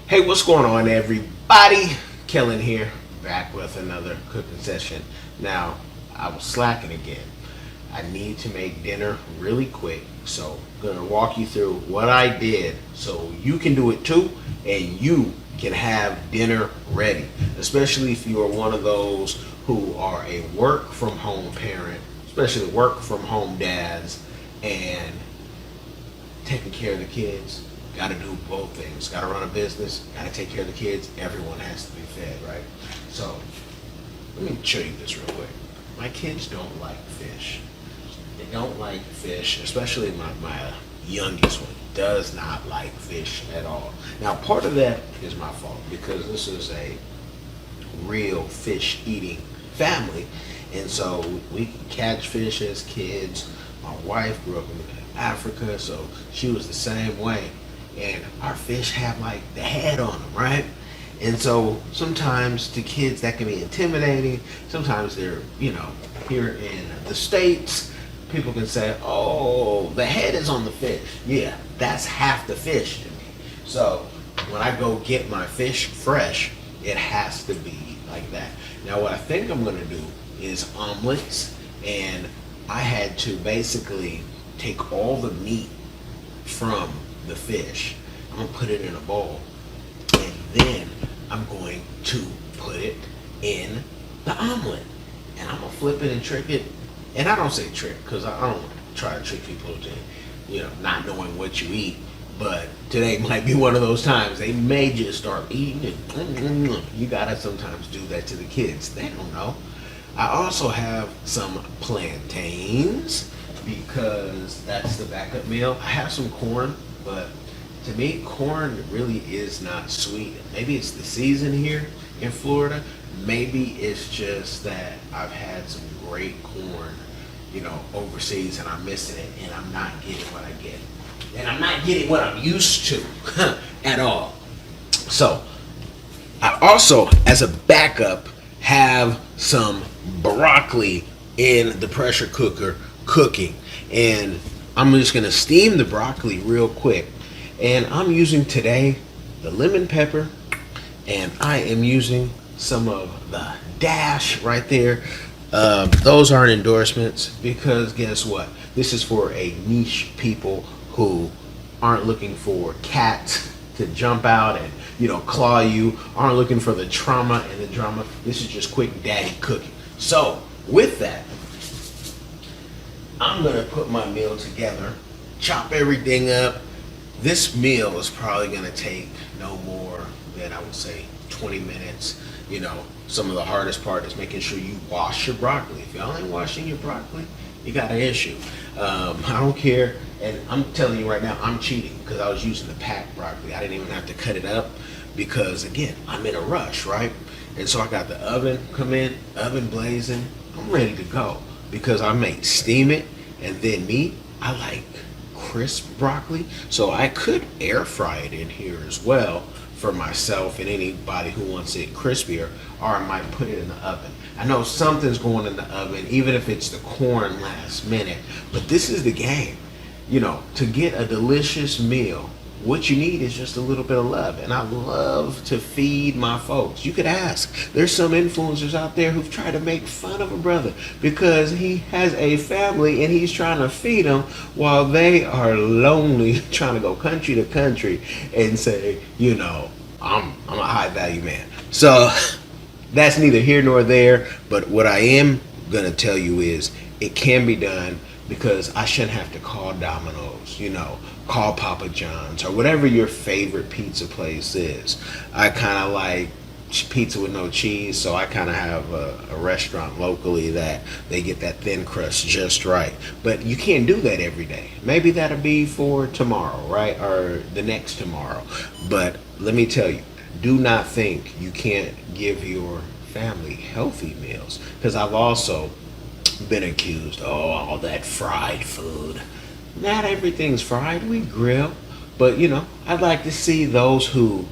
Hey, what's going on, everybody? Kellen here, back with another cooking session. Now, I was slacking again. I need to make dinner really quick, so I'm gonna walk you through what I did so you can do it too, and you can have dinner ready. Especially if you are one of those who are a work from home parent, especially work from home dads, and taking care of the kids. Got to do both things. Got to run a business. Got to take care of the kids. Everyone has to be fed, right? So let me show you this real quick. My kids don't like fish. They don't like fish, especially my youngest one does not like fish at all. Now, part of that is my fault because this is a real fish eating family, and so we can catch fish as kids. My wife grew up in Africa, so she was the same way. And our fish have like the head on them, right? And so sometimes to kids that can be intimidating. Sometimes they're, here in the States, people can say, oh, the head is on the fish. Yeah, that's half the fish to me. So when I go get my fish fresh, it has to be like that. Now what I think I'm gonna do is omelets, and I had to basically take all the meat from the fish. I'm gonna put it in a bowl, and then I'm going to put it in the omelet, and I'm gonna flip it and trick it. And I don't say trick because I don't try to trick people to, not knowing what you eat. But today might be one of those times they may just start eating it. You gotta sometimes do that to the kids. They don't know. I also have some plantains because that's the backup meal. I have some corn, but to me, corn really is not sweet. Maybe it's the season here in Florida. Maybe it's just that I've had some great corn, overseas, and I'm missing it, and I'm not getting what I get. And I'm not getting what I'm used to at all. So, I also, as a backup, have some broccoli in the pressure cooker cooking. And I'm just gonna steam the broccoli real quick. And I'm using today the lemon pepper, and I am using some of the dash right there. Those aren't endorsements because guess what? This is for a niche people who aren't looking for cats to jump out and claw you, aren't looking for the trauma and the drama. This is just quick daddy cooking. So with that, I'm gonna put my meal together, chop everything up. This meal is probably gonna take no more than, I would say, 20 minutes. Some of the hardest part is making sure you wash your broccoli. If y'all ain't washing your broccoli, you got an issue. I don't care, and I'm telling you right now, I'm cheating because I was using the packed broccoli. I didn't even have to cut it up because, again, I'm in a rush, right? And so I got the oven oven blazing. I'm ready to go because I may steam it, and then me, I like crisp broccoli, so I could air fry it in here as well for myself and anybody who wants it crispier, or I might put it in the oven. I know something's going in the oven, even if it's the corn last minute, but this is the game. To get a delicious meal, what you need is just a little bit of love. And I love to feed my folks. You could ask. There's some influencers out there who've tried to make fun of a brother because he has a family and he's trying to feed them while they are lonely trying to go country to country and say, I'm a high value man. So that's neither here nor there. But what I am going to tell you is it can be done because I shouldn't have to call Domino's, call Papa John's or whatever your favorite pizza place is. I kind of like pizza with no cheese, so I kind of have a restaurant locally that they get that thin crust just right. But you can't do that every day. Maybe that'll be for tomorrow, right? Or the next tomorrow. But let me tell you, do not think you can't give your family healthy meals, because I've also been accused, all that fried food. Not everything's fried. We grill. But, I'd like to see those who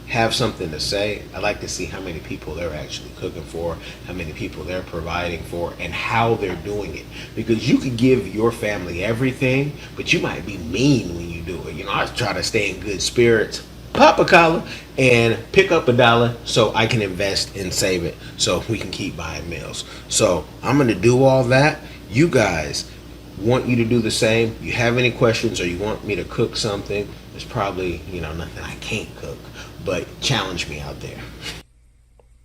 have something to say. I'd like to see how many people they're actually cooking for, how many people they're providing for, and how they're doing it. Because you could give your family everything, but you might be mean when you do it. I try to stay in good spirits. pop a collar and pick up $1 so I can invest and save it so we can keep buying meals. So I'm gonna do all that. You guys, want you to do the same. You have any questions or you want me to cook something, there's probably, nothing I can't cook, but challenge me out there.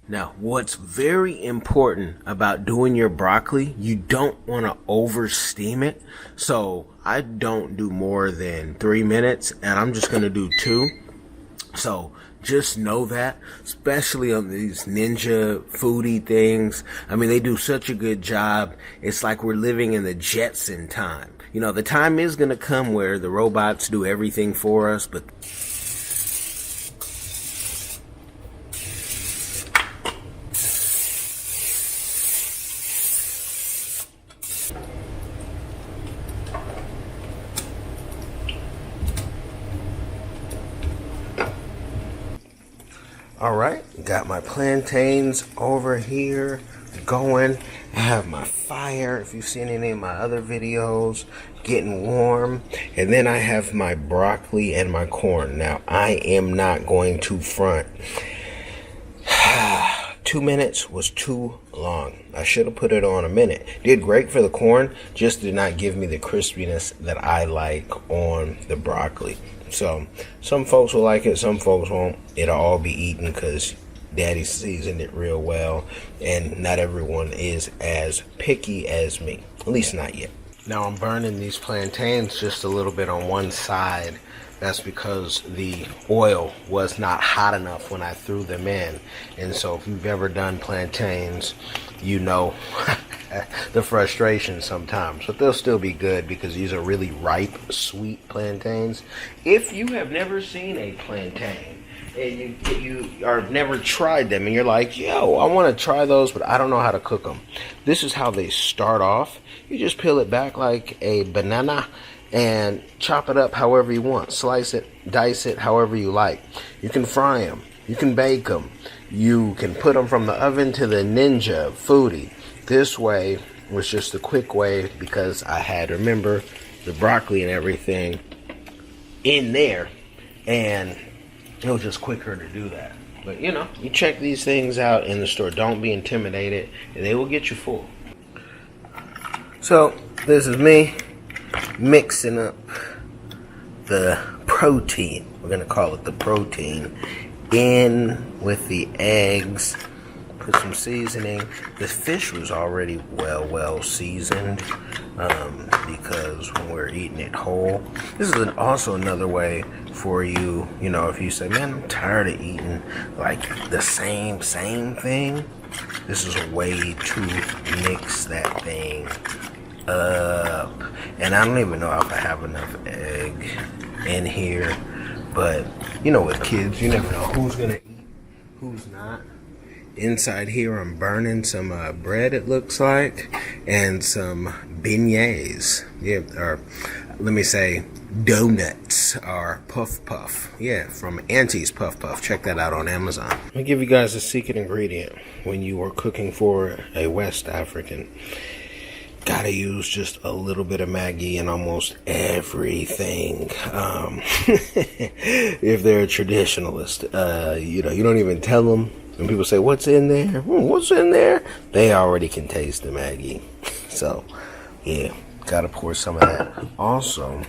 Now, what's very important about doing your broccoli, you don't want to over steam it. So I don't do more than 3 minutes, and I'm just going to do 2. So just know that, especially on these ninja foodie things. I mean, they do such a good job. It's like we're living in the Jetson time. The time is going to come where the robots do everything for us, but alright, got my plantains over here going. I have my fire, if you've seen any of my other videos, getting warm. And then I have my broccoli and my corn. Now, I am not going to front. 2 minutes was too long. I should have put it on a minute. Did great for the corn, just did not give me the crispiness that I like on the broccoli. So some folks will like it, some folks won't. It'll all be eaten because Daddy seasoned it real well, and not everyone is as picky as me, at least not yet. Now I'm burning these plantains just a little bit on one side. That's because the oil was not hot enough when I threw them in. And so if you've ever done plantains, you know the frustration sometimes. But they'll still be good because these are really ripe, sweet plantains. If you have never seen a plantain and you are never tried them and you're like, yo, I want to try those, but I don't know how to cook them. This is how they start off. You just peel it back like a banana and chop it up however you want. Slice it, dice it, however you like. You can fry them. You can bake them. You can put them from the oven to the Ninja Foodie. This way was just a quick way because I had, remember, the broccoli and everything in there, and it was just quicker to do that. But you check these things out in the store. Don't be intimidated, and they will get you full. So this is me mixing up the protein. We're gonna call it the protein in with the eggs. Put some seasoning. The fish was already well seasoned because when we're eating it whole. This is also another way for you, if you say, man, I'm tired of eating like the same thing. This is a way to mix that thing up. And I don't even know if I have enough egg in here, but with kids, you never know who's gonna eat, who's not. Inside here, I'm burning some bread, it looks like, and some beignets. Yeah, or let me say donuts or puff. Yeah, from Auntie's Puff Puff. Check that out on Amazon. Let me give you guys a secret ingredient when you are cooking for a West African. Gotta use just a little bit of Maggi in almost everything. If they're a traditionalist, you don't even tell them. When people say, what's in there? What's in there? They already can taste the Maggi. So, yeah, gotta pour some of that. Also,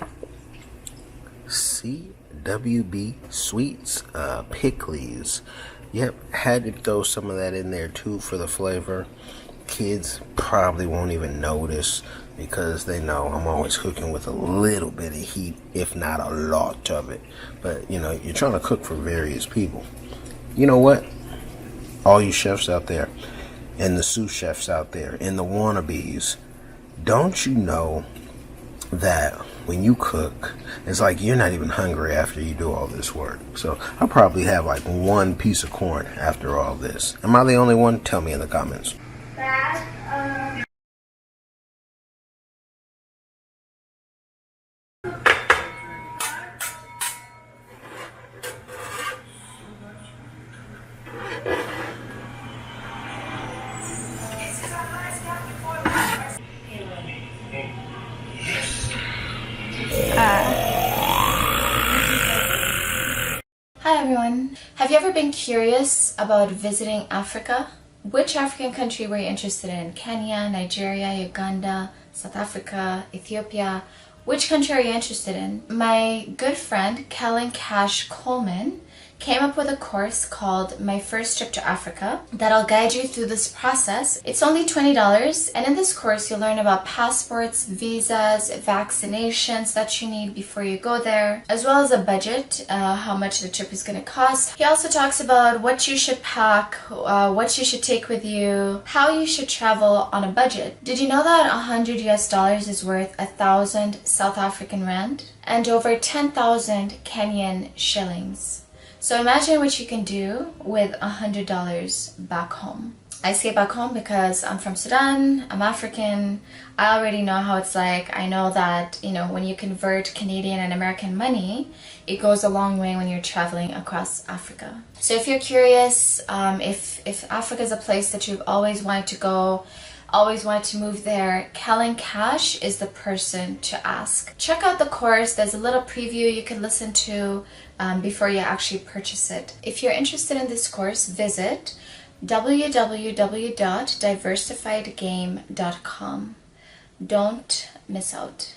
CWB Sweets, pickles. Yep, had to throw some of that in there too for the flavor. Kids probably won't even notice because they know I'm always cooking with a little bit of heat, if not a lot of it. But, you're trying to cook for various people. You know what? All you chefs out there, and the sous chefs out there, and the wannabes, don't you know that when you cook, it's like you're not even hungry after you do all this work. So I'll probably have like one piece of corn after all this. Am I the only one? Tell me in the comments. Hi been curious about visiting Africa? Which African country were you interested in? Kenya, Nigeria, Uganda, South Africa, Ethiopia? Which country are you interested in? My good friend, KELLEN Coleman, came up with a course called My First Trip to Africa that'll guide you through this process. It's only $20, and in this course you'll learn about passports, visas, vaccinations that you need before you go there, as well as a budget, how much the trip is going to cost. He also talks about what you should pack, what you should take with you, how you should travel on a budget. Did you know that $100 is worth 1,000 South African rand and over 10,000 Kenyan shillings? So imagine what you can do with $100 back home. I say back home because I'm from Sudan, I'm African, I already know how it's like. I know that, when you convert Canadian and American money, it goes a long way when you're traveling across Africa. So if you're curious, if Africa is a place that you've always wanted to go, always wanted to move there, KELLEN is the person to ask. Check out the course. There's a little preview you can listen to before you actually purchase it. If you're interested in this course, visit www.diversifiedgame.com. Don't miss out.